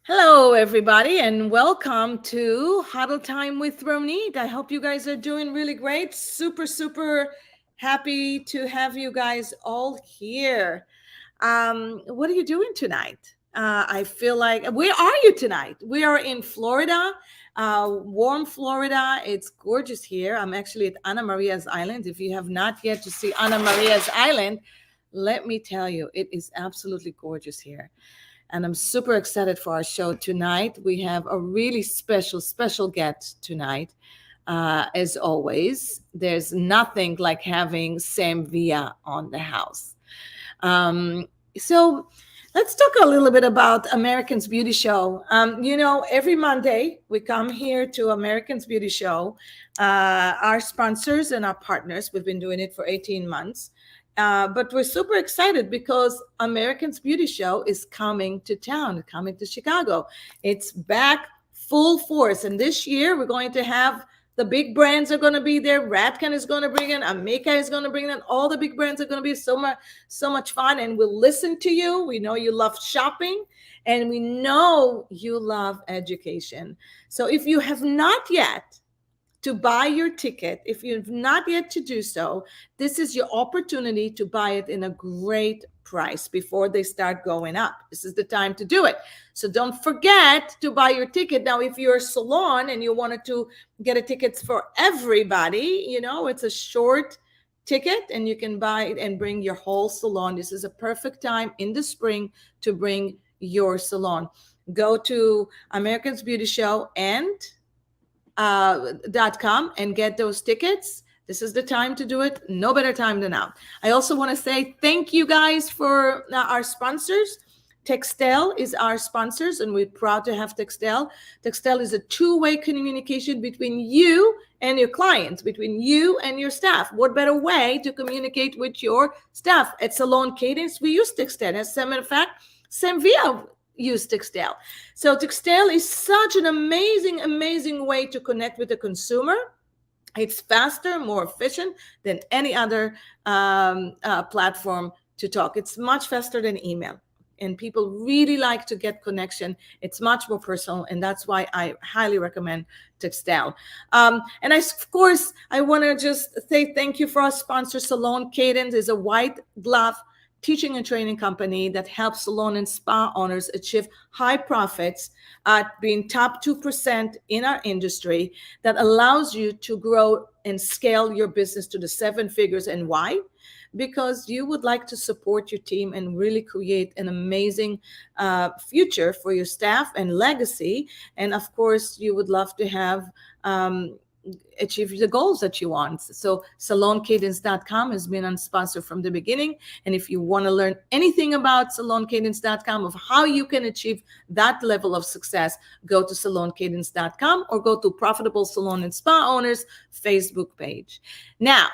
Hello, everybody, and welcome to Huddle Time with Ronit. I hope you guys are doing really great. Super, super happy to have you guys all here. What are you doing tonight? I feel like, where are you tonight? We are in Florida, warm Florida. It's gorgeous here. I'm actually at Ana Maria's Island. If you have not yet to see Ana Maria's Island, let me tell you, it is absolutely gorgeous here, and I'm super excited for our show tonight. We have a really special guest tonight. As always, there's nothing like having Sam Via on the house. Um, so let's talk a little bit about Americans Beauty Show. Every Monday we come here to Americans Beauty Show. Our sponsors and our partners, we've been doing it for 18 months. But we're super excited because Americans Beauty Show is coming to town, coming to Chicago. It's back full force. And this year we're going to have the big brands are going to be there. Ratcan is going to bring in, Amika is going to bring in. All the big brands are going to be so much fun. And we'll listen to you. We know you love shopping, and we know you love education. So if you have not yet to buy your ticket, if you've not yet to do so, this is your opportunity to buy it in a great price before they start going up. This is the time to do it. So don't forget to buy your ticket. Now, if you're a salon and you wanted to get a ticket for everybody, it's a short ticket and you can buy it and bring your whole salon. This is a perfect time in the spring to bring your salon. Go to Americans Beauty Show and .com and get those tickets. This is the time to do it. No better time than now. I also want to say thank you guys for our sponsors. Textel is our sponsors, and we're proud to have Textel. Textel is a two-way communication between you and your clients, between you and your staff. What better way to communicate with your staff? At Salon Cadence, we use Textel. As a matter of fact, Sam Via use Textel. So Textel is such an amazing way to connect with the consumer. It's faster, more efficient than any other platform to talk. It's much faster than email. And people really like to get connection. It's much more personal, and that's why I highly recommend Textel. And of course, I want to just say thank you for our sponsor. Salon Cadence is a white glove teaching and training company that helps salon and spa owners achieve high profits at being top 2% in our industry, that allows you to grow and scale your business to the seven figures. And why? Because you would like to support your team and really create an amazing future for your staff and legacy. And of course, you would love to have achieve the goals that you want. So saloncadence.com has been on sponsor from the beginning. And if you want to learn anything about saloncadence.com, of how you can achieve that level of success, go to saloncadence.com or go to Profitable Salon and Spa Owners Facebook page. Now,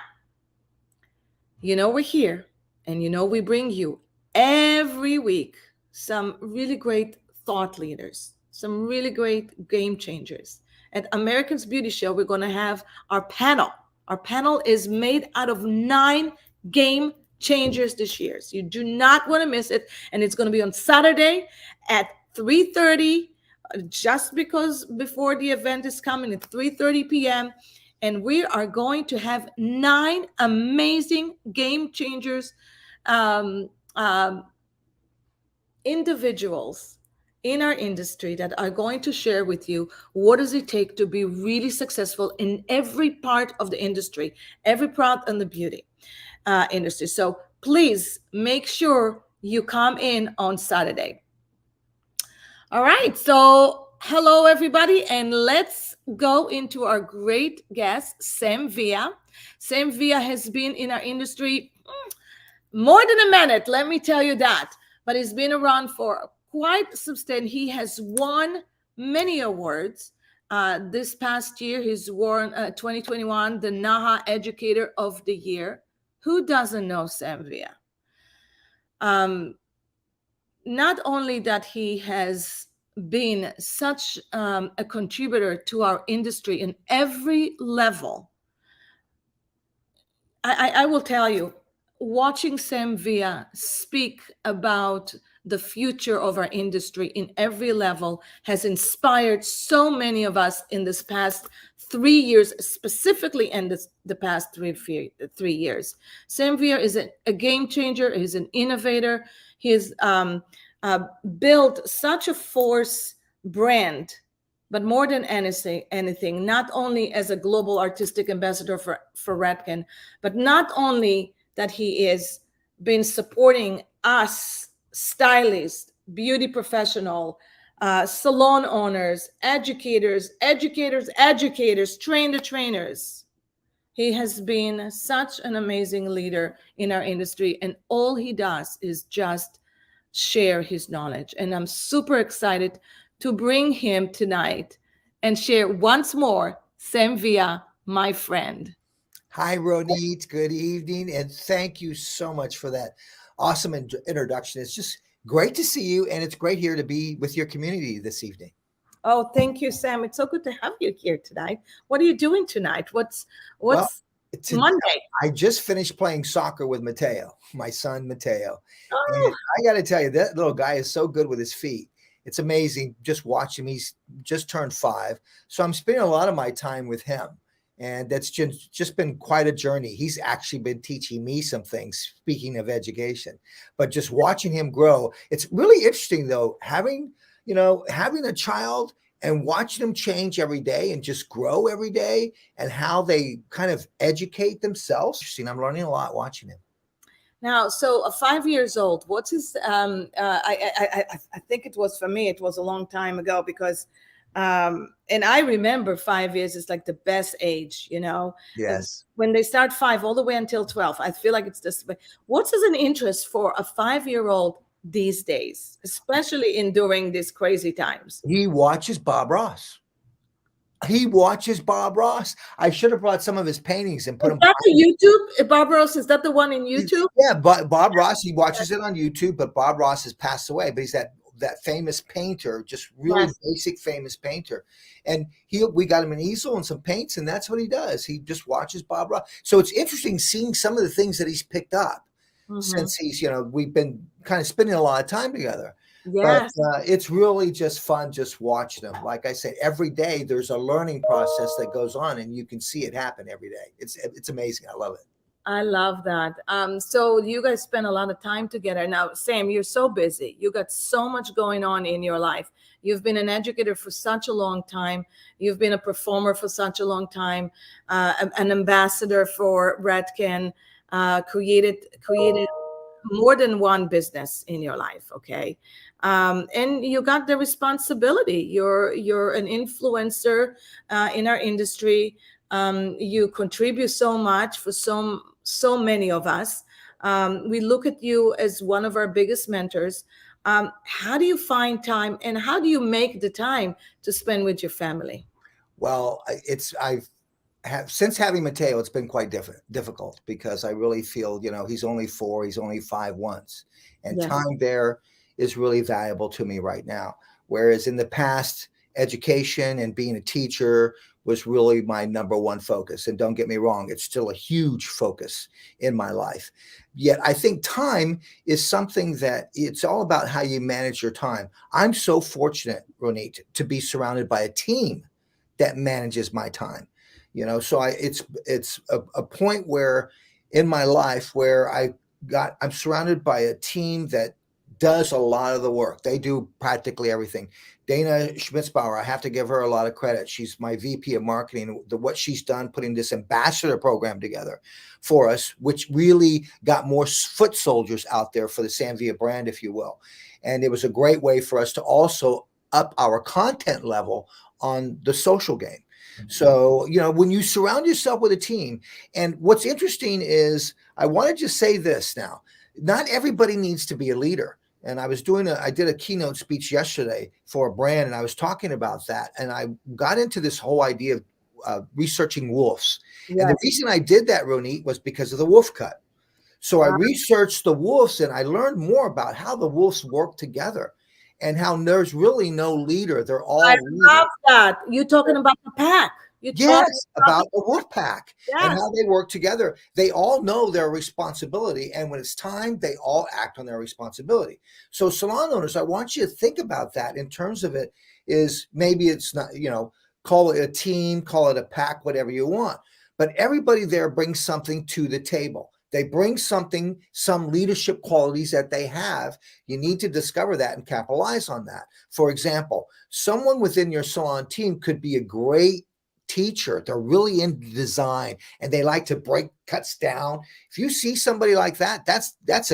we're here, and we bring you every week some really great thought leaders, some really great game changers. At Americans Beauty Show, we're going to have our panel. Our panel is made out of 9 game changers this year. So you do not want to miss it. And it's going to be on Saturday at 3:30, just because before the event is coming at 3:30 p.m. And we are going to have 9 amazing game changers, individuals in our industry that are going to share with you what does it take to be really successful in every part of the industry, every part in the beauty industry. So please make sure you come in on Saturday. All right. So hello, everybody. And let's go into our great guest, Sam Via. Sam Via has been in our industry more than a minute, let me tell you that. But he's been around for quite substantial. He has won many awards. This past year, he's won 2021 the NAHA Educator of the Year. Who doesn't know Sam Via? Not only that he has been such a contributor to our industry in every level. I will tell you, watching Sam Via speak about the future of our industry in every level, has inspired so many of us in this past 3 years, specifically in the past 3 years. Sam Veer is a game changer. He's an innovator. He has uh, built such a force brand, but more than anything, not only as a global artistic ambassador for Redken, but not only that he is been supporting us, stylists, beauty professional, salon owners, educators, trainers. He has been such an amazing leader in our industry, and all he does is just share his knowledge. And I'm super excited to bring him tonight and share once more Sam Via, my friend. Hi, Ronit. Good evening, and thank you so much for that awesome introduction. It's just great to see you, and it's great here to be with your community this evening. Oh, thank you, Sam. It's so good to have you here tonight. What are you doing tonight? Well, What's Monday? I just finished playing soccer with Mateo, my son Mateo, Oh, and I got to tell you, that little guy is so good with his feet. It's amazing just watch him. He's just turned 5, so I'm spending a lot of my time with him. And that's just been quite a journey. He's actually been teaching me some things, speaking of education, but just watching him grow. It's really interesting though, having a child and watching them change every day and just grow every day and how they kind of educate themselves. Interesting. I'm learning a lot watching him. now, so 5 years old. What's his? I think it was for me. It was a long time ago because, and I remember 5 years is like the best age. Yes. When they start 5 all the way until 12. I feel like it's this. What's as an interest for a 5-year-old these days, especially in during these crazy times? He watches Bob Ross. He watches Bob Ross. I should have brought some of his paintings and put Is them. that the YouTube? Bob Ross, is that the one in YouTube? Yeah, but Bob Ross, he watches it on YouTube, but Bob Ross has passed away. But he's that famous painter, just really Yes. basic famous painter. And we got him an easel and some paints, and that's what he does. He just watches Bob Ross. So it's interesting seeing some of the things that he's picked up since we've been kind of spending a lot of time together. But Yes. it's really just fun just watching them. Like I said, every day there's a learning process that goes on, and you can see it happen every day. It's amazing. I love it. I love that. So you guys spend a lot of time together. Now, Sam, you're so busy. You got so much going on in your life. You've been an educator for such a long time. You've been a performer for such a long time, an ambassador for Redken, created more than one business in your life. Okay. And you got the responsibility. You're an influencer in our industry. You contribute so much for so many of us. We look at you as one of our biggest mentors. How do you find time, and how do you make the time to spend with your family? Well, since having Mateo, it's been quite difficult because I really feel, he's only 4, he's only 5 once, and Yes. time there is really valuable to me right now. Whereas in the past, education and being a teacher was really my number one focus. And don't get me wrong, it's still a huge focus in my life. Yet I think time is something that it's all about how you manage your time. I'm so fortunate, Ronit, to be surrounded by a team that manages my time. So it's a point where in my life where I'm surrounded by a team that does a lot of the work. They do practically everything. Dana Schmitzbauer, I have to give her a lot of credit. She's my VP of marketing. What she's done putting this ambassador program together for us, which really got more foot soldiers out there for the Sam Via brand, if you will. And it was a great way for us to also up our content level on the social game. So, when you surround yourself with a team, and what's interesting is I want to just say this now, not everybody needs to be a leader. And I did a keynote speech yesterday for a brand, and I was talking about that. And I got into this whole idea of researching wolves. Yes. And the reason I did that, Ronit, was because of the wolf cut. So I researched the wolves, and I learned more about how the wolves work together and how there's really no leader. They're all I leaders. love that. You talking about the pack. You trust. Yes, about the wolf pack and Yes. how they work together. They all know their responsibility, and when it's time, they all act on their responsibility. So, salon owners, I want you to think about that in terms of it. Is maybe it's not, call it a team, call it a pack, whatever you want, but everybody there brings something to the table. They bring something, some leadership qualities that they have. You need to discover that and capitalize on that. For example, someone within your salon team could be a great teacher. They're really into design and they like to break cuts down. If you see somebody like that, that's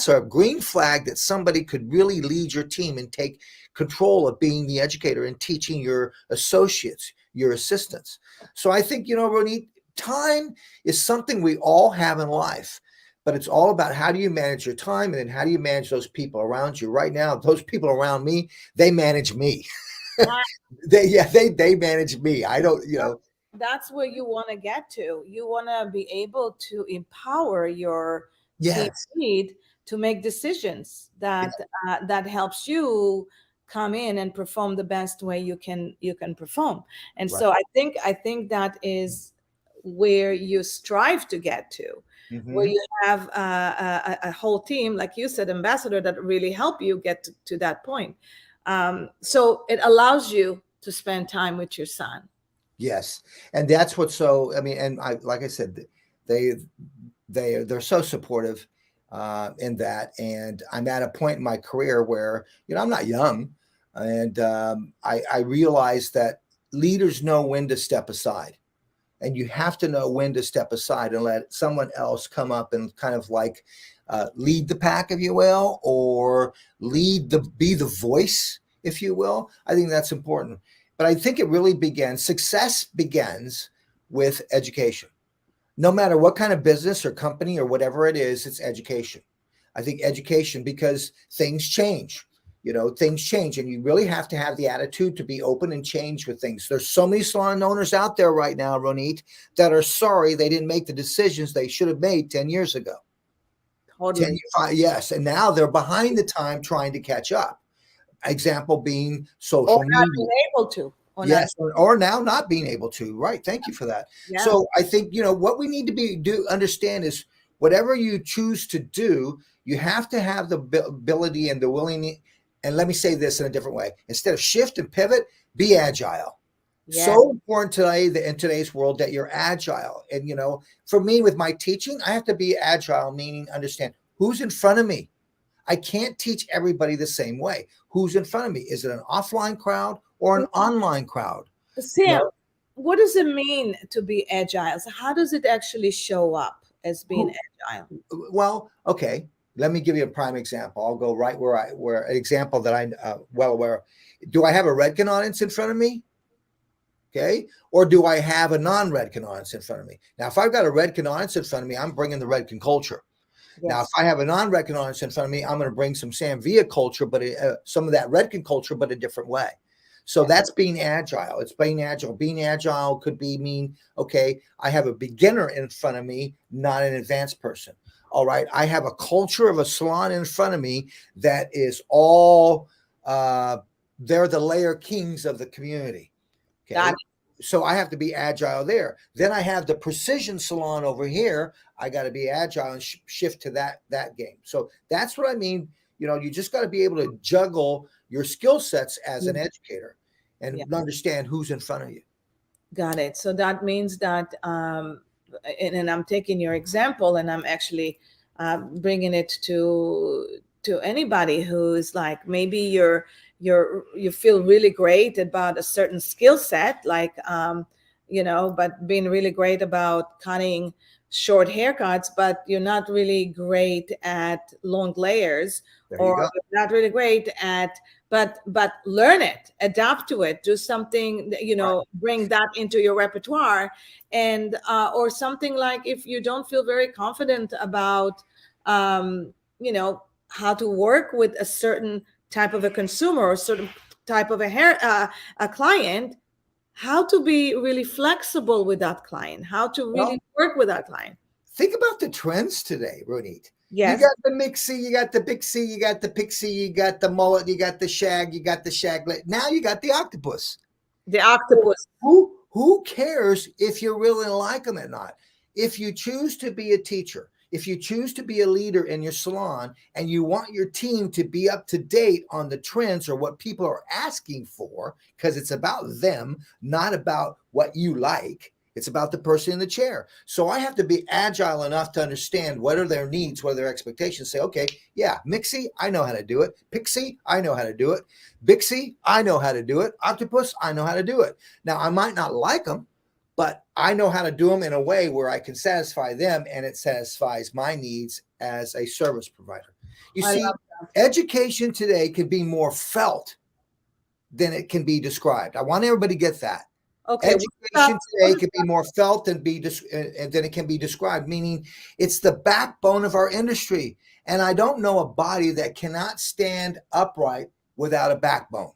a green flag that somebody could really lead your team and take control of being the educator and teaching your associates, your assistants. So I think, Ronit, time is something we all have in life, but it's all about how do you manage your time and then how do you manage those people around you. Right now, those people around me, they manage me. They manage me. I don't, That's where you want to get to. You want to be able to empower your team yes. lead to make decisions Yeah, that helps you come in and perform the best way you can perform. And right. so I think that is where you strive to get to, where Hmm. you have a whole team, like you said, ambassador, that really help you get to that point. So it allows you to spend time with your son. Yes, and that's what's so. I mean, and I like I said, they they're so supportive in that, and I'm at a point in my career where I'm not young, and I realize that leaders know when to step aside, and you have to know when to step aside and let someone else come up and kind of like lead the pack, if you will, or be the voice, if you will. I think that's important. But I think it really begins. Success begins with education. No matter what kind of business or company or whatever it is, it's education. I think education, because things change. Things change, and you really have to have the attitude to be open and change with things. There's so many salon owners out there right now, Ronit, that are sorry they didn't make the decisions they should have made 10 years ago. 10 Totally. years, yes, and now they're behind the time trying to catch up. Example being Or social not media. being able to, or not. Yes, or now not being able to. Right. Thank you for that. Yeah. So I think what we need to do understand is whatever you choose to do, you have to have the ability and the willingness. And let me say this in a different way: instead of shift and pivot, be agile. Yeah. So important today in today's world that you're agile. And for me with my teaching, I have to be agile, meaning understand who's in front of me. I can't teach everybody the same way. Who's in front of me? Is it an offline crowd or an online crowd? You Sam, know, what does it mean to be agile? So how does it actually show up as being who, agile? well, okay. Let me give you a prime example. I'll go right where an example that I well aware of. Do I have a Redken audience in front of me? Okay, or do I have a non-Redken audience in front of me? Now, if I've got a Redken audience in front of me, I'm bringing the Redken culture. Now, if Yes. I have a non-Redken audience in front of me, I'm going to bring some Sam Via culture, but some of that Redken culture, but a different way. So Yes. that's being agile. It's being agile. Being agile could mean, okay, I have a beginner in front of me, not an advanced person. All right, I have a culture of a salon in front of me that is all, they're the layer kings of the community. Got Okay. So I have to be agile there. Then I have the precision salon over here. I got to be agile and shift to that game. So that's what I mean. You just got to be able to juggle your skill sets as it. an educator Yeah. and understand who's in front of you. Got it. So that means that, and I'm taking your example, and I'm actually bringing it to anybody who's like, maybe you feel really great about a certain skill set, like, but being really great about cutting short haircuts, but you're not really great at long layers, There you or go. you're not really great at, but learn it, adapt to it, do something that, Right. bring that into your repertoire. And or something like, if you don't feel very confident about how to work with a certain type of a consumer or certain type of a client, how to be really flexible with that client, how to really Well, work with that client. think about the trends today, Ronit. You Yes. got the mixie, you got the pixie, you got the pixie, you got the mullet, you got the shag, you got the shaglet. Now you got the octopus. The octopus. Who Who cares if you really like them or not? If you choose to be a teacher, if you choose to be a leader in your salon and you want your team to be up to date on the trends or what people are asking for, because it's about them, not about what you like. It's about the person in the chair. So I have to be agile enough to understand what are their needs, what are their expectations. Say, okay, yeah, Mixie, I know how to do it. Pixie, I know how to do it. Bixie, I know how to do it. Octopus, I know how to do it. Now, I might not like them, but I know how to do them in a way where I can satisfy them and it satisfies my needs as a service provider. You I see, love that. education today can be more felt than it can be described. I want everybody to get that. Okay, Education today can be more felt than than it can be described, meaning it's the backbone of our industry. And I don't know a body that cannot stand upright without a backbone.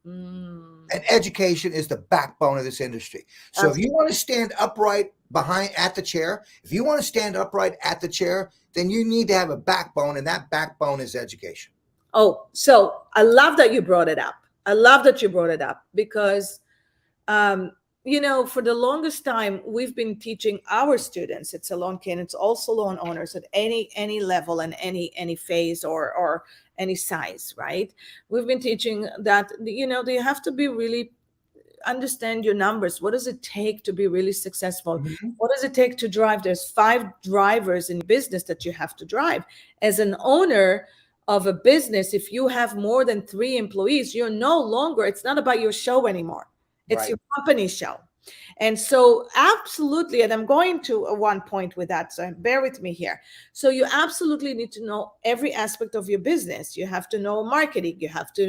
Mm, And education is the backbone of this industry. So if you want to stand upright behind at the chair, if you want to stand upright at the chair, then you need to have a backbone, and that backbone is education. oh, so I love that you brought it up. I love that you brought it up because um, for the longest time, we've been teaching our students at Salon Kin, it's all salon owners at any level and any phase or any size, right? We've been teaching that they have to be really understand your numbers. What does it take to be really successful? Mhm. What does it take to drive? There's 5 drivers in business that you have to drive. As an owner of a business, if you have more than 3 employees, you're no longer, it's not about your show anymore. It's Right. your company show. And so, absolutely, and I'm going to one point with that, so bear with me here. So, you absolutely need to know every aspect of your business. You have to know marketing, you have to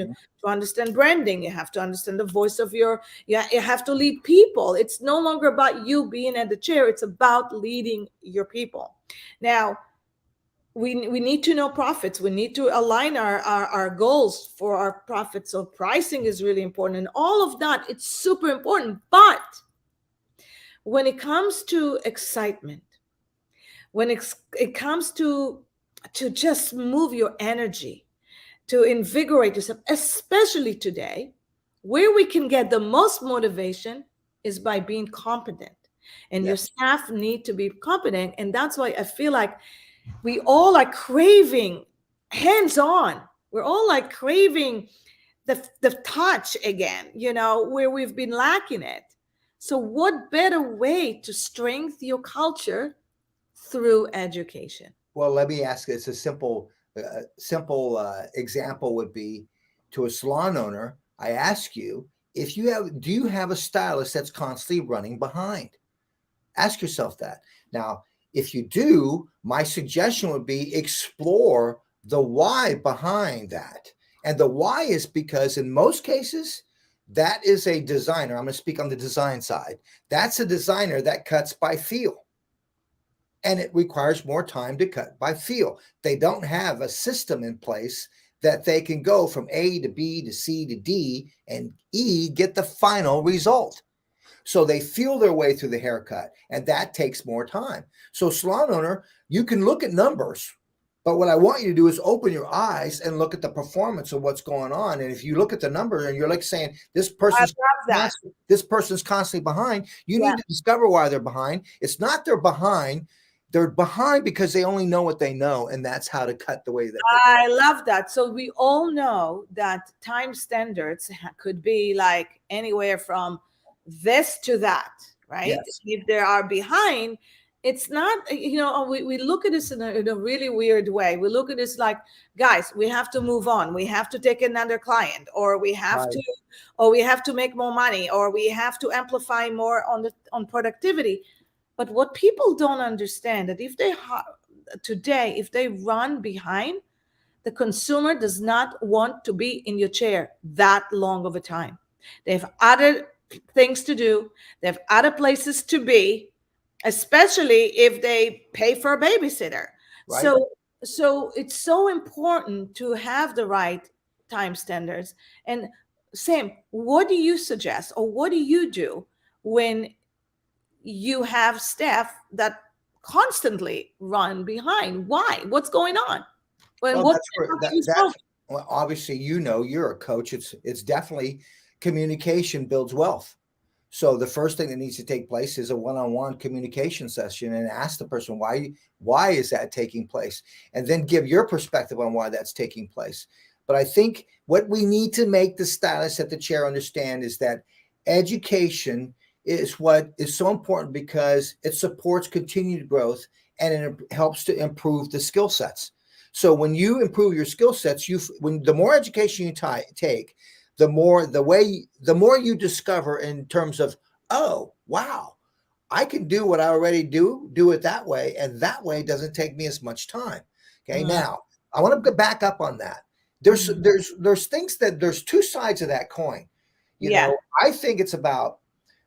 understand branding, you have to understand the voice of you have to lead people. It's no longer about you being at the chair, it's about leading your people. Now, we need to know profits. We need to align our goals for our profits. So pricing is really important. And all of that, it's super important. But when it comes to excitement, when it comes to just move your energy, to invigorate yourself, especially today, where we can get the most motivation is by being competent. And your Yes. staff need to be competent. And that's why I feel like we all are craving hands on. We're all like craving the touch again, where we've been lacking it. So, what better way to strengthen your culture through education? Well, let me ask. It's a simple example would be to a salon owner. I ask you if you have, do you have a stylist that's constantly running behind? Ask yourself that. Now, if you do, my suggestion would be explore the why behind that. And the why is because in most cases, that is a designer. I'm going to speak on the design side. That's a designer that cuts by feel. And it requires more time to cut by feel. They don't have a system in place that they can go from A to B to C to D and E get the final result. So they feel their way through the haircut, and that takes more time. So, salon owner, you can look at numbers, but what I want you to do is open your eyes and look at the performance of what's going on. And if you look at the numbers and you're like saying I love that. this person's constantly behind, you Yeah. need to discover why they're behind. It's not they're behind. They're behind because they only know what they know, and that's how to cut the way that they cut. I love that. So we all know that time standards could be like anywhere from this to that, right? Yes. If they are behind, it's not, we look at this in a really weird way. We look at this like, guys, we have to move on. We have to take another client, Right. or we have to make more money, or we have to amplify more on productivity. But what people don't understand that today, if they run behind, the consumer does not want to be in your chair that long of a time. They have other things to do, they have other places to be, especially if they pay for a babysitter. Right. So it's so important to have the right time standards. And Sam, what do you suggest or what do you do when you have staff that constantly run behind? Why? What's going on? When Well, what that's where you that's well, obviously, you're a coach. It's definitely communication builds wealth. So the first thing that needs to take place is a one-on-one communication session and ask the person why is that taking place, and then give your perspective on why that's taking place. But I think what we need to make the stylist at the chair understand is that education is what is so important because it supports continued growth and it helps to improve the skill sets. So when you improve your skill sets, when the more education you take, the more you discover in terms of, oh wow, I can do what I already do it that way, and that way doesn't take me as much time. Okay, Mm, now I want to back up on that. mhm. There's things that there's two sides of that coin. You Yeah, know, I think it's about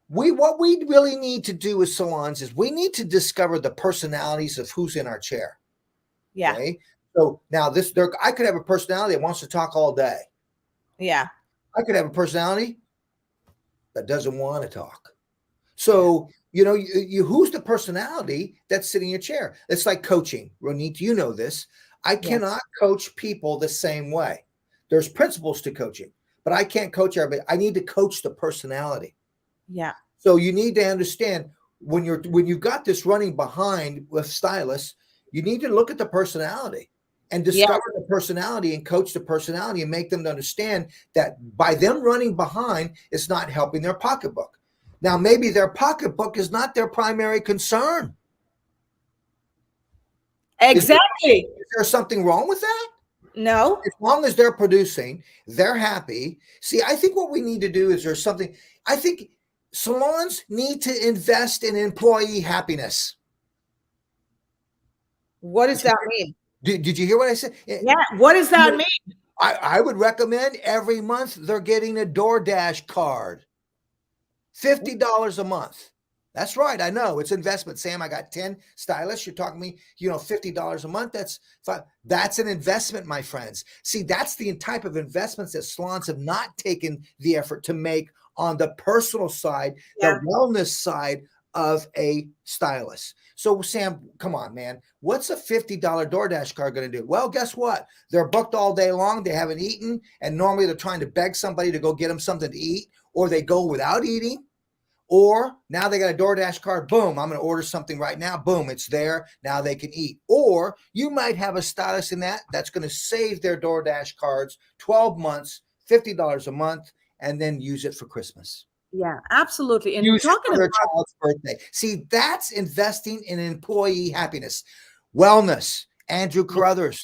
we what we really need to do as salons is we need to discover the personalities of who's in our chair. yeah, Okay, so now I could have a personality that wants to talk all day. yeah, I could have a personality that doesn't want to talk. yeah. So, you know, who's the personality that's sitting in your chair? It's like coaching. Ronit, you know this. I Yes. cannot coach people the same way. There's principles to coaching, but I can't coach everybody. I need to coach the personality. Yeah. So you need to understand when you've got this running behind with stylists, you need to look at the personality and Yeah. discover the personality and coach the personality and make them understand that by them running behind, it's not helping their pocketbook. Now, maybe their pocketbook is not their primary concern. Is there, Exactly. is there something wrong with that? No. As long as they're producing, they're happy. See, I think what we need to do is there's something, I think salons need to invest in employee happiness. What Did does you, that mean? did you hear what I said? Yeah. What does that mean? I would recommend every month they're getting a DoorDash card, $50 a month. That's right. I know it's investment. Sam, I got 10 stylists. You're talking to me, $50 a month. That's fine. That's an investment, my friends. See, that's the type of investments that salons have not taken the effort to make on the personal side, Yeah. the wellness side of a stylist. So, Sam, come on, man. What's a $50 DoorDash card going to do? Well, guess what? They're booked all day long. They haven't eaten. And normally they're trying to beg somebody to go get them something to eat, or they go without eating. Or now they got a DoorDash card. Boom, I'm going to order something right now. Boom, it's there. Now they can eat. Or you might have a stylist in that's going to save their DoorDash cards 12 months, $50 a month, and then use it for Christmas. Yeah. Absolutely. And Use it talking for their about, child's birthday. See, that's investing in employee happiness. Wellness, Andrew Carruthers,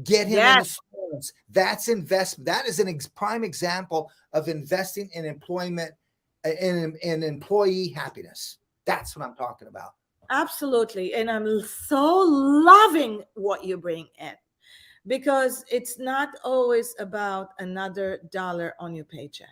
get him in the yes, schools. That's investment. That is prime example of investing in employment, in employee happiness. That's what I'm talking about. absolutely. And I'm so loving what you bring in, because it's not always about another dollar on your paycheck.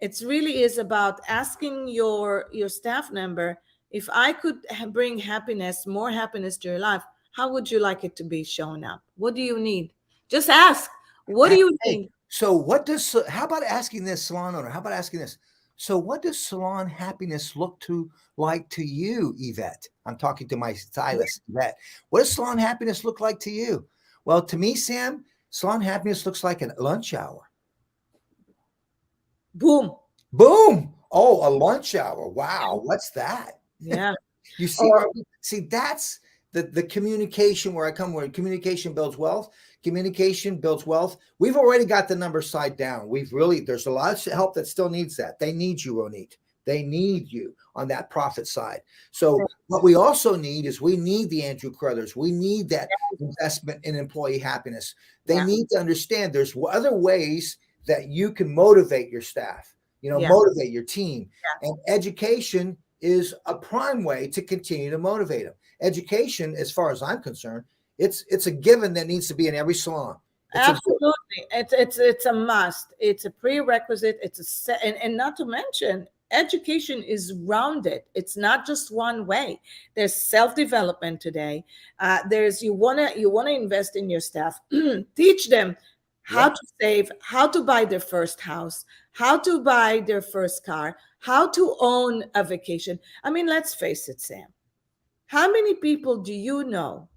It really is about asking your staff member, if I could bring happiness, more happiness to your life, how would you like it to be shown up? What do you need? Just ask. What do you Hey, need? so how about asking this salon owner? How about asking this? So what does salon happiness look to like to you, Yvette? I'm talking to my stylist, Yvette. What does salon happiness look like to you? Well, to me, Sam, salon happiness looks like a lunch hour. Boom. Boom. Oh, a lunch hour. Wow. What's that? Yeah. You see Or where see that's the communication where I come where communication builds wealth. Communication builds wealth. We've already got the number side down. There's a lot of help that still needs that. They need you, Ronit. They need you on that profit side. So what we also need is we need the Andrew Carruthers. We need that investment in employee happiness. They yeah. need to understand there's other ways that you can motivate your staff, Yeah. motivate your team. And education is a prime way to continue to motivate them. Education, as far as I'm concerned, it's a given that needs to be in every salon. It's a Absolutely. It's a must. It's a prerequisite. It's a set, and not to mention, education is rounded. It's not just one way. There's self-development today. There's you wanna invest in your staff. Teach them how yep. to save, how to buy their first house, how to buy their first car, how to own a vacation. I mean, let's face it, Sam. How many people do you know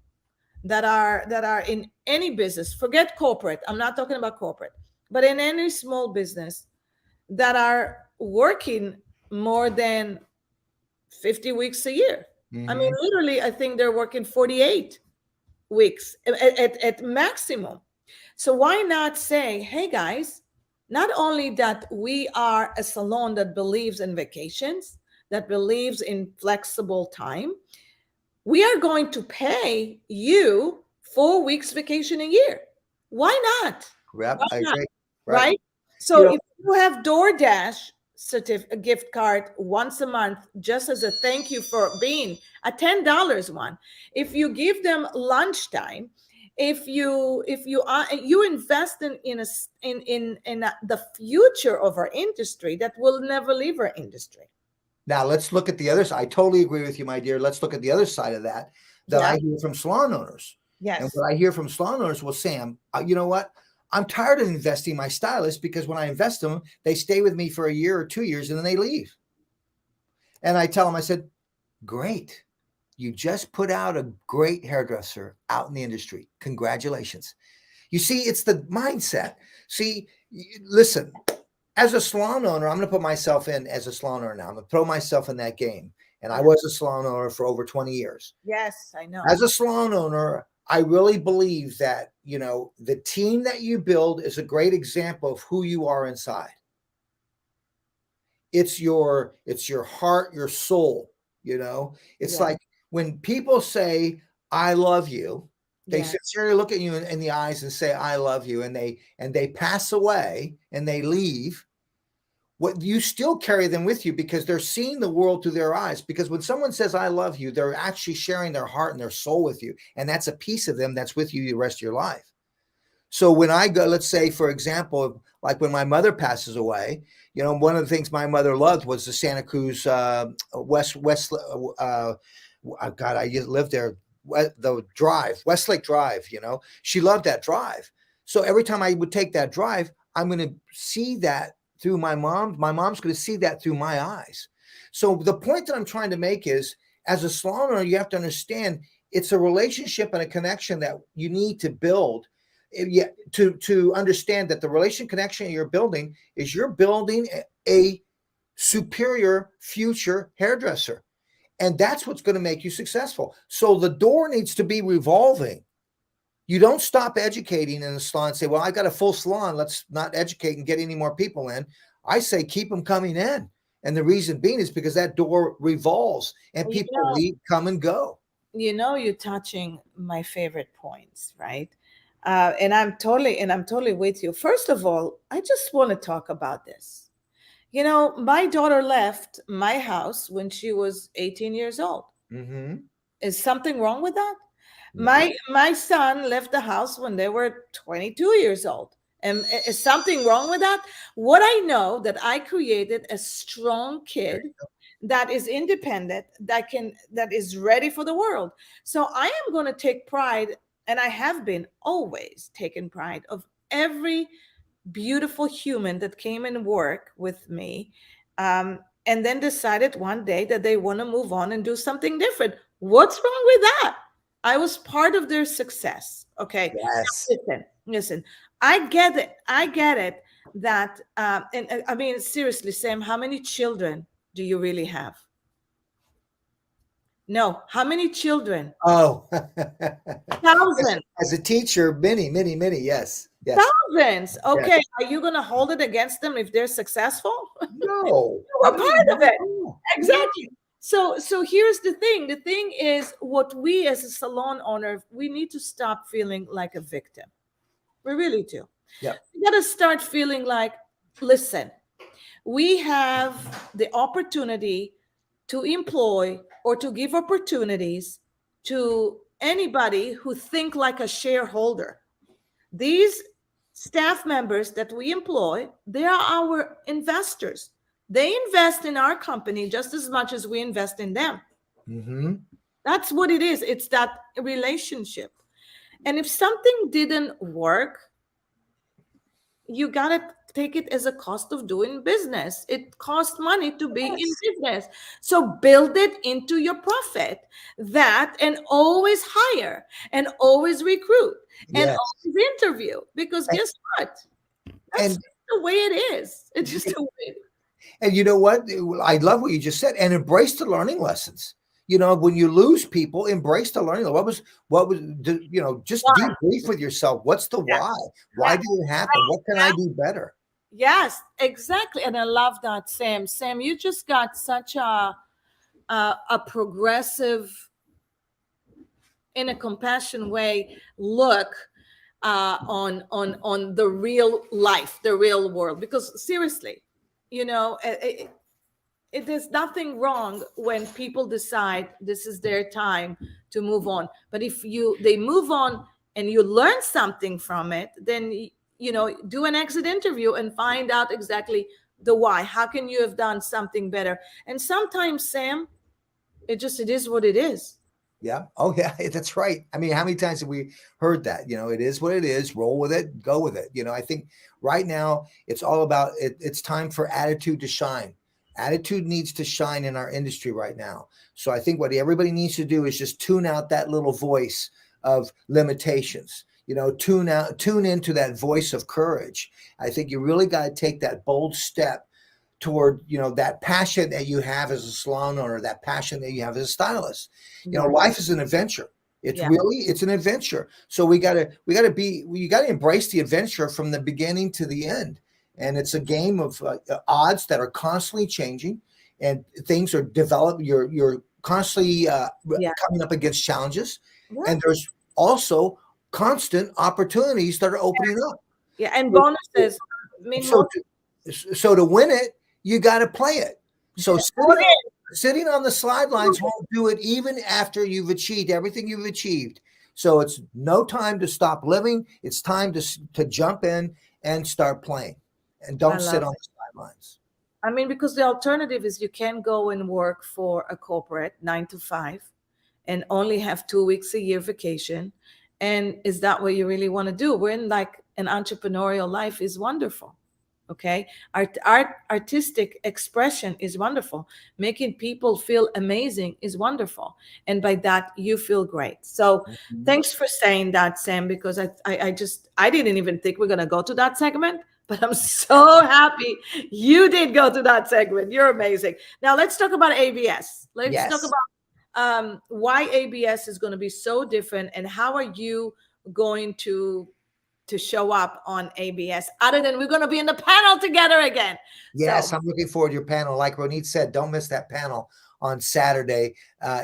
that are in any business, forget corporate, I'm not talking about corporate, but in any small business, that are working more than 50 weeks a year. I mean, Hmm. literally, I think they're working 48 weeks at maximum. So why not say, hey guys, not only that we are a salon that believes in vacations, that believes in flexible time, we are going to pay you 4 weeks vacation a year. Why not? Yep, Why I not? agree. Right. Right? You So know, if you have DoorDash a gift card once a month, just as a thank you for being a $10 one, if you give them lunchtime, if you invest in the future of our industry that will never leave our industry. now let's look at the other side. I totally agree with you, my dear. Let's look at the other side of that Yeah. I hear from salon owners. And Yes. what I hear from salon owners, well, Sam, you know what? I'm tired of investing my stylists because when I invest them, they stay with me for a year or 2 years and then they leave. And I tell them, I said, great. You just put out a great hairdresser out in the industry. Congratulations. You see, it's the mindset. See, listen, as a salon owner, I'm going to put myself in as a salon owner now. I'm going to throw myself in that game. And I Yeah. was a salon owner for over 20 years. Yes, I know. As a salon owner, I really believe that, the team that you build is a great example of who you are inside. It's your heart, your soul, It's Yeah. like when people say I love you, they Yeah. sincerely look at you in the eyes and say I love you, and they pass away and they leave. What you still carry them with you because they're seeing the world through their eyes. Because when someone says I love you, they're actually sharing their heart and their soul with you, and that's a piece of them that's with you the rest of your life. So when I go, let's say, for example, like when my mother passes away, one of the things my mother loved was the Santa Cruz West. God, I lived there. The drive, Westlake Drive. She loved that drive. So every time I would take that drive, I'm going to see that through my mom. My mom's going to see that through my eyes. So the point that I'm trying to make is, as a salon owner, you have to understand it's a relationship and a connection that you need to build, yeah, to understand that the relation connection you're building is you're building a superior future hairdresser, and that's what's going to make you successful. So the door needs to be revolving. You don't stop educating in the salon and say, well, I got a full salon, let's not educate and get any more people in. I say keep them coming in, and the reason being is because that door revolves and You people know, leave, come and go. you're touching my favorite points, right? And I'm totally with you. First of all, I just want to talk about this. My daughter left my house when she was 18 years old. Mm-hmm. Is something wrong with that? No. My son left the house when they were 22 years old. And is something wrong with that? What I know that I created a strong kid that is independent, that is ready for the world. So I am going to take pride, and I have been always taken pride of every beautiful human that came and worked with me, and then decided one day that they want to move on and do something different. What's wrong with that? I was part of their success. Okay. Yes. Now, listen. I get it. I get it. That and I mean, seriously, Sam, how many children do you really have? No. How many children? Oh, as, Thousands. as a teacher, many, many, many. Yes, yes, Thousands. yes. Okay. Are you going to hold it against them if they're successful? No, You were no, part of not at it. all. No. Exactly. So here's the thing. The thing is, what we as a salon owner, we need to stop feeling like a victim. We really do. Yep. We got to start feeling like, listen, we have the opportunity to employ or to give opportunities to anybody who think like a shareholder. These staff members that we employ, they are our investors. They invest in our company just as much as we invest in them. Mm-hmm. That's what it is. It's that relationship. And if something didn't work, you got to take it as a cost of doing business. It costs money to be in Yes. business. So build it into your profit, that, and always hire and always recruit and Yes. always interview, because And, guess what? That's and just the way it is. It's just you the way. And you know what? I love what you just said, and embrace the learning lessons. When you lose people, embrace the learning. What was, just Why? debrief with yourself. What's the Yeah. why? Why Yeah. did it happen? What can I do better? Yes, exactly. And I love that, Sam. Sam, you just got such a progressive, in a compassion way, look on the real life, the real world. Because seriously, there's nothing wrong when people decide this is their time to move on. But if they move on and you learn something from it, then do an exit interview and find out exactly the why. How can you have done something better? And sometimes, Sam, it is what it is. Yeah. Oh, yeah. That's right. I mean, how many times have we heard that? It is what it is. Roll with it. Go with it. I think right now it's all about it. It's time for attitude to shine. Attitude needs to shine in our industry right now. So I think what everybody needs to do is just tune out that little voice of limitations. Tune into that voice of courage. I think you really got to take that bold step toward that passion that you have as a salon owner, that passion that you have as a stylist. Yeah. Life is an adventure. Yeah. It's an adventure. So you gotta embrace the adventure from the beginning to the end. And it's a game of odds that are constantly changing, and things are developed. You're constantly Yeah. coming up against challenges, Yeah. and there's also constant opportunities that are opening up. Yeah. And bonuses. I mean, So most. to win it, you got to play it. So Oh, sitting on the sidelines won't do it, even after you've achieved everything you've achieved. So it's no time to stop living. It's time to jump in and start playing, and I don't sit love on it. the sidelines. I mean, because the alternative is you can go and work for a corporate 9 to 5 and only have 2 weeks a year vacation. And is that what you really want to do? We're in like an entrepreneurial life is wonderful. Okay. Artistic expression is wonderful. Making people feel amazing is wonderful. And by that, you feel great. So Mhm. thanks for saying that, Sam, because I didn't even think we're going to go to that segment. But I'm so happy you did go to that segment. You're amazing. Now let's talk about ABS. Let's talk Yes. about why ABS is going to be so different, and how are you going to show up on ABS, other than we're going to be in the panel together again. Yes, So I'm looking forward to your panel. Like Ronit said, don't miss that panel on Saturday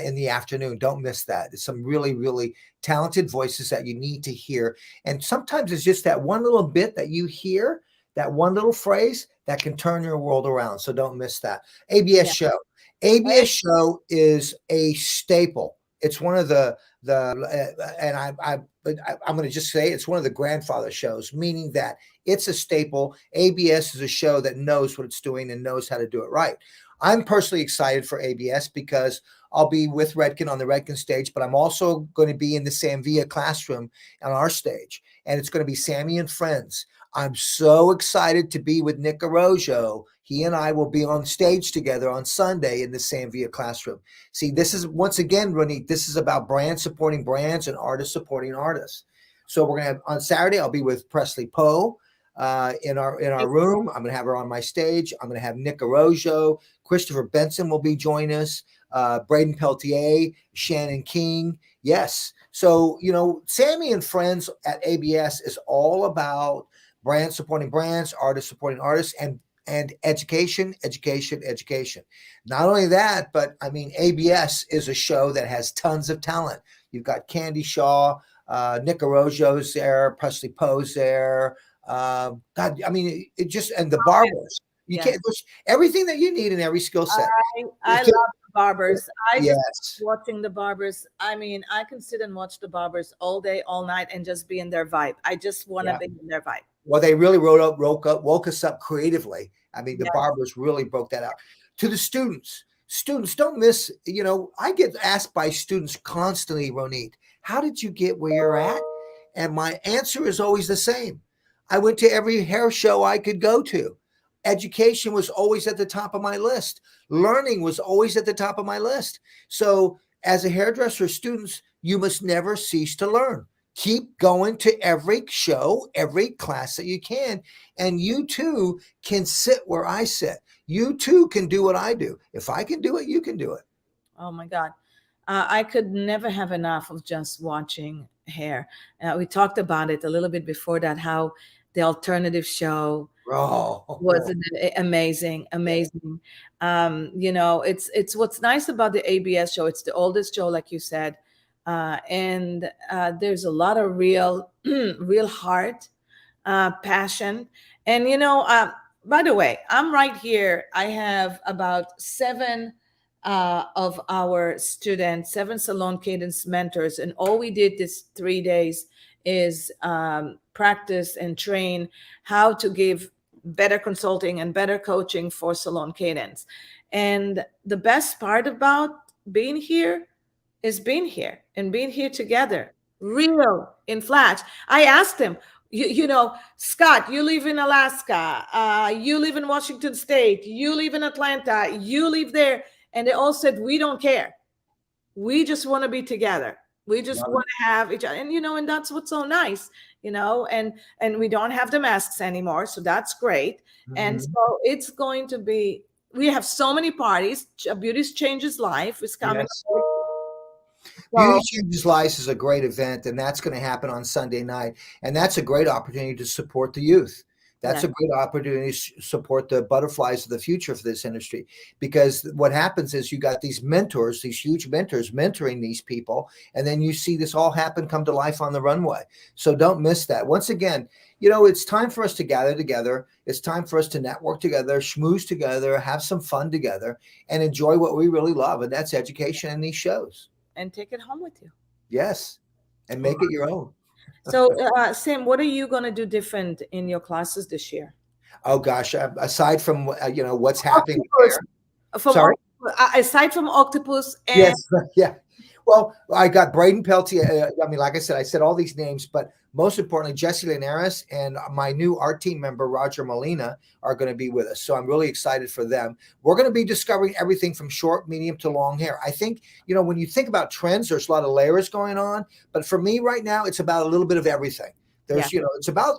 in the afternoon. Don't miss that. It's some really, really talented voices that you need to hear. And sometimes it's just that one little bit that you hear, that one little phrase that can turn your world around. So don't miss that. ABS yeah. show. ABS show is a staple. It's one of and I'm going to just say it's one of the grandfather shows, meaning that it's a staple. ABS is a show that knows what it's doing and knows how to do it right. I'm personally excited for ABS because I'll be with Redken on the Redken stage, but I'm also going to be in the Samvia classroom on our stage, and it's going to be Sammy and Friends. I'm so excited to be with Nick Arojo. He and I will be on stage together on Sunday in the Samvia classroom. See, this is, once again, Ronit, this is about brands supporting brands and artists supporting artists. So we're gonna have on Saturday. I'll be with Presley Poe in our room. I'm gonna have her on my stage. I'm gonna have Nick Arojo, Christopher Benson will be joining us, Braden Peltier, Shannon King. Yes. So Sammy and Friends at ABS is all about brands supporting brands, artists supporting artists, and education, education, education. Not only that, but I mean, ABS is a show that has tons of talent. You've got Candy Shaw, Nick Arojo's there, Presley Poe's there. God, I mean, it just, and the barbers. You Yeah. can't, there's everything that you need in every skill set. I love the barbers. I just Yes. watching the barbers. I mean, I can sit and watch the barbers all day, all night, and just be in their vibe. I just want to Yeah. be in their vibe. Well, they really woke us up creatively. I mean, the Yeah. barbers really broke that out. To the students don't miss, I get asked by students constantly, Ronit, how did you get where you're at? And my answer is always the same. I went to every hair show I could go to. Education was always at the top of my list. Learning was always at the top of my list. So, as a hairdresser, students, you must never cease to learn. Keep going to every show, every class that you can. And you too can sit where I sit. You too can do what I do. If I can do it, you can do it. Oh my God. I could never have enough of just watching hair. We talked about it a little bit before that, how the alternative show was Oh, amazing, amazing. It's what's nice about the ABS show. It's the oldest show, like you said, and there's a lot of real, real heart, passion, and By the way, I'm right here. I have about seven of our students, seven Salon Cadence mentors, and all we did this 3 days is practice and train how to give better consulting and better coaching for Salon Cadence. And the best part about being here is being here and being here together, real in flash. I asked him, Scott, you live in Alaska, you live in Washington State, you live in Atlanta, you live there. And they all said, we don't care. We just want to be together. We just love want to have each other. And that's what's so nice, and we don't have the masks anymore. So that's great. it. And Mhm. so it's going to be, we have so many parties. Beauty Changes Life is coming. Yes. So Beauty Changes Lives is a great event, and that's going to happen on Sunday night. And that's a great opportunity to support the youth. That's yeah, a great opportunity to support the butterflies of the future for this industry. Because what happens is you got these mentors, these huge mentors mentoring these people, and then you see this all happen come to life on the runway. So don't miss that. Once again, it's time for us to gather together. It's time for us to network together, schmooze together, have some fun together, and enjoy what we really love. And that's education in these shows. and take it home with you. Yes, and make it your own. So, Sam, what are you going to do different in your classes this year? Oh gosh, aside from what's happening Octopus, there. from Sorry. aside from octopus and Yes, yeah. Well, I got Braden Peltier. I mean, like I said all these names, but most importantly, Jesse Linares and my new art team member, Roger Molina, are going to be with us. So I'm really excited for them. We're going to be discovering everything from short, medium to long hair. I think, when you think about trends, there's a lot of layers going on. But for me right now, it's about a little bit of everything. yeah, It's about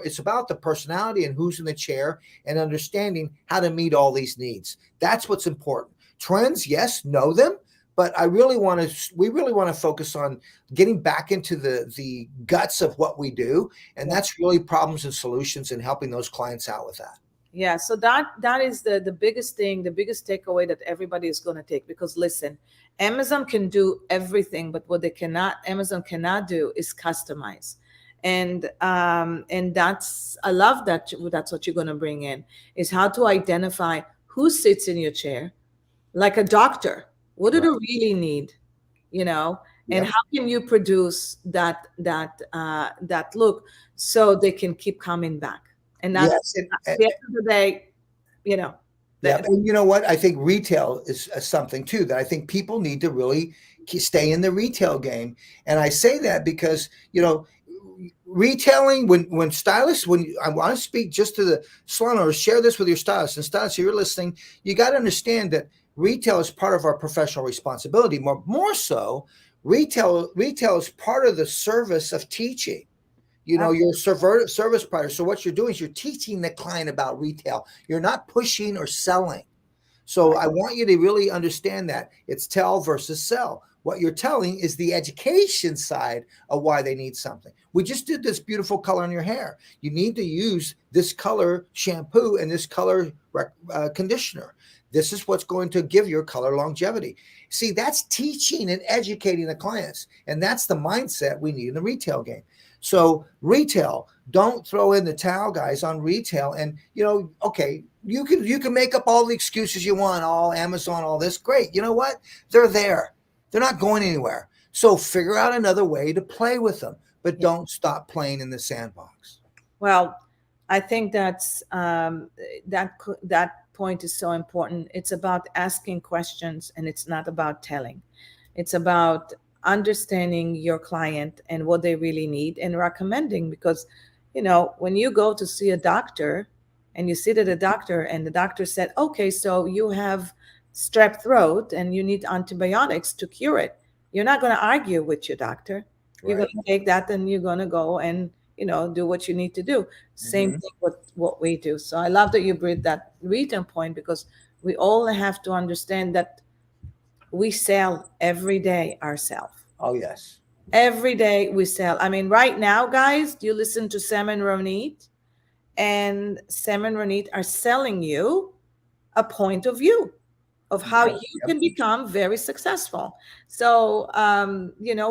it's about the personality and who's in the chair and understanding how to meet all these needs. That's what's important. Trends, yes, know them, but we really want to focus on getting back into the guts of what we do, and yeah. that's really problems and solutions and helping those clients out with that. Yeah, so that is the biggest thing, the biggest takeaway that everybody is going to take. Because listen, Amazon can do everything, but what Amazon cannot do is customize. And that's, I love that's what you're going to bring in, is how to identify who sits in your chair, like a doctor. What do they Right. really need? And Yep. how can you produce that look so they can keep coming back? And that's Yes. at the end of the day, you know, Yeah, that, and you know what? I think retail is something too that I think people need to really stay in the retail game. And I say that because retailing when stylists I want to speak just to the salon owners, share this with your stylists and stylists. If you're listening, you got to understand that retail is part of our professional responsibility. More so, retail is part of the service of teaching. You're a service provider. So what you're doing is you're teaching the client about retail. You're not pushing or selling. So I want you to really understand that it's tell versus sell. What you're telling is the education side of why they need something. We just did this beautiful color in your hair. You need to use this color shampoo and this color conditioner. This is what's going to give your color longevity. See, that's teaching and educating the clients. And that's the mindset we need in the retail game. So retail, don't throw in the towel, guys, on retail. And okay, you can make up all the excuses you want, all Amazon, all this. Great. You know what? They're there. They're not going anywhere. So figure out another way to play with them, but yeah. don't stop playing in the sandbox. Well, I think that point is so important. It's about asking questions, and it's not about telling. It's about understanding your client and what they really need and recommending. Because, when you go to see a doctor and you sit at a doctor and the doctor said, okay, so you have strep throat and you need antibiotics to cure it. You're not going to argue with your doctor. You're going Right. to take that and you're going to go and, do what you need to do. Same Hmm. thing with what we do. So I love that you bring that written point, because we all have to understand that we sell every day ourselves. Oh, yes. Every day we sell. I mean, right now, guys, you listen to Sam and Ronit, and Sam and Ronit are selling you a point of view of how Right. you Yep. can become very successful. So,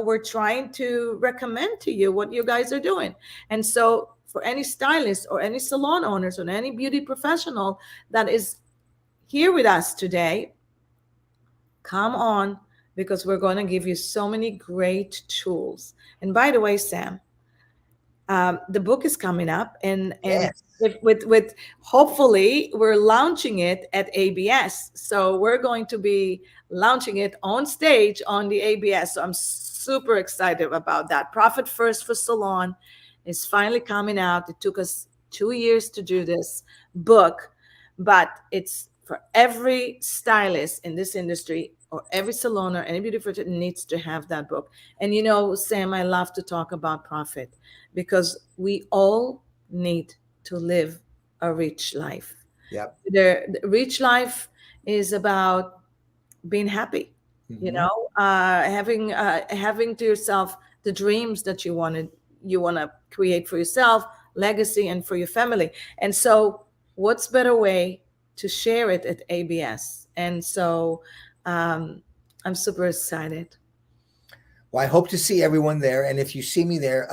we're trying to recommend to you what you guys are doing. And so, for any stylist or any salon owners or any beauty professional that is here with us today, come on, because we're going to give you so many great tools. And by the way, Sam, the book is coming up, and Yes. with hopefully we're launching it at ABS. So we're going to be launching it on stage on the ABS. So I'm super excited about that. Profit First for Salon is finally coming out. It took us 2 years to do this book, but it's for every stylist in this industry, or every salon, or any beauty professional needs to have that book. And Sam, I love to talk about profit, because we all need to live a rich life. Yep. The rich life is about being happy, Hmm. having to yourself the dreams that you want to create for yourself, legacy, and for your family. And so, what's better way to share it at ABS? And so, um, I'm super excited. Well, I hope to see everyone there. And if you see me there,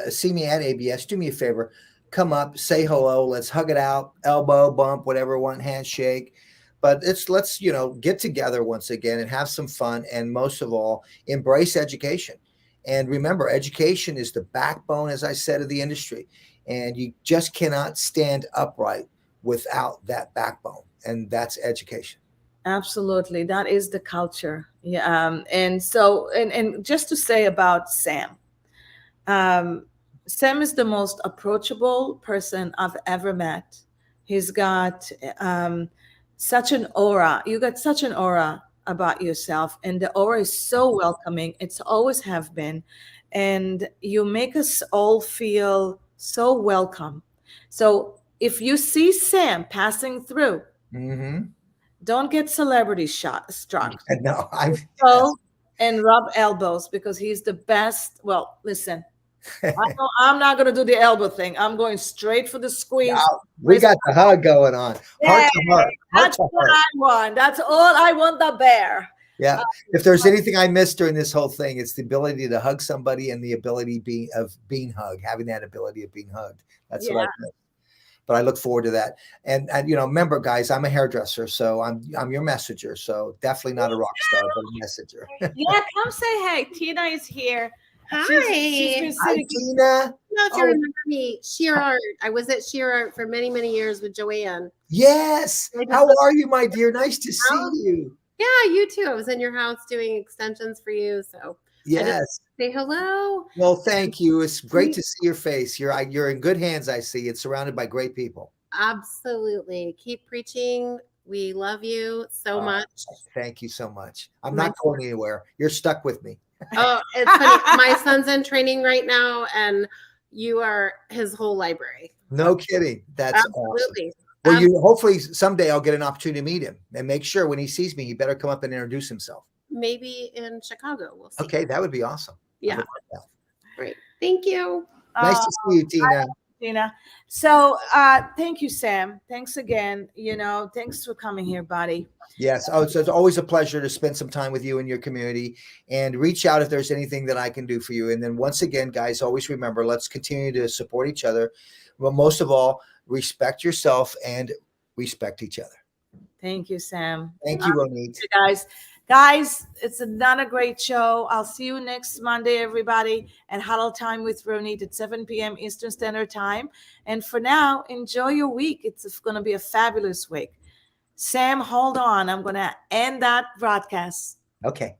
see me at ABS, do me a favor, come up, say hello, let's hug it out, elbow bump, whatever, one handshake. But let's get together once again and have some fun, and most of all, embrace education. And remember, education is the backbone, as I said, of the industry, and you just cannot stand upright without that backbone, and that's education. Absolutely, that is the culture. Yeah, and so, and just to say about Sam, um, Sam is the most approachable person I've ever met. He's got um, such an aura. You got such an aura about yourself, and the aura is so welcoming. It's always have been, and you make us all feel so welcome. So if you see Sam passing through, Hmm. don't get celebrity shot struck. No, I'm. Go and rub elbows, because he's the best. Well, listen, I'm not going to do the elbow thing. I'm going straight for the squeeze. No, we Raise- got the hug going on. Heart Yeah, to heart. Heart that's to what heart. I want. That's all I want. The bear. Yeah. If there's anything I missed during this whole thing, it's the ability to hug somebody and the ability of being hugged, having that ability of being hugged. That's what I Yeah, missed. But I look forward to that. And remember, guys, I'm a hairdresser, so I'm your messenger. So definitely not a rock star, but a messenger. yeah. Come say hey. Tina is here. She's Hi. been Hi, sitting. Tina. I don't know if you Oh, remember me, Sheer Art. I was at Sheer Art for many, many years with Joanne. yes. I just How was are you, my dear? Nice to see out. you. Yeah, you too. I was in your house doing extensions for you. So I just Yes. say hello. Well, thank you. It's great to see your face. You're in good hands. I see. It's surrounded by great people. Absolutely. Keep preaching. We love you so Uh, much. Thank you so much. I'm My not going anywhere. You're stuck with me. Oh, it's funny. My son's in training right now, and you are his whole library. No kidding. That's awesome. Absolutely. Well, you hopefully someday I'll get an opportunity to meet him, and make sure when he sees me, he better come up and introduce himself. Maybe in Chicago. We'll see. Okay, that would be awesome. I Yeah. would like that. Great. Thank you. Nice to see you, Tina. Tina. So thank you, Sam. Thanks again. Thanks for coming here, buddy. Yes. Oh, it's always a pleasure to spend some time with you and your community, and reach out if there's anything that I can do for you. And then once again, guys, always remember, let's continue to support each other. Well, most of all, respect yourself and respect each other. Thank you, Sam. Thank you, Ronit. Guys. Guys, it's another great show. I'll see you next Monday, everybody, at Huddle Time with Ronit at 7 p.m. Eastern Standard Time. And for now, enjoy your week. It's going to be a fabulous week. Sam, hold on. I'm going to end that broadcast. Okay.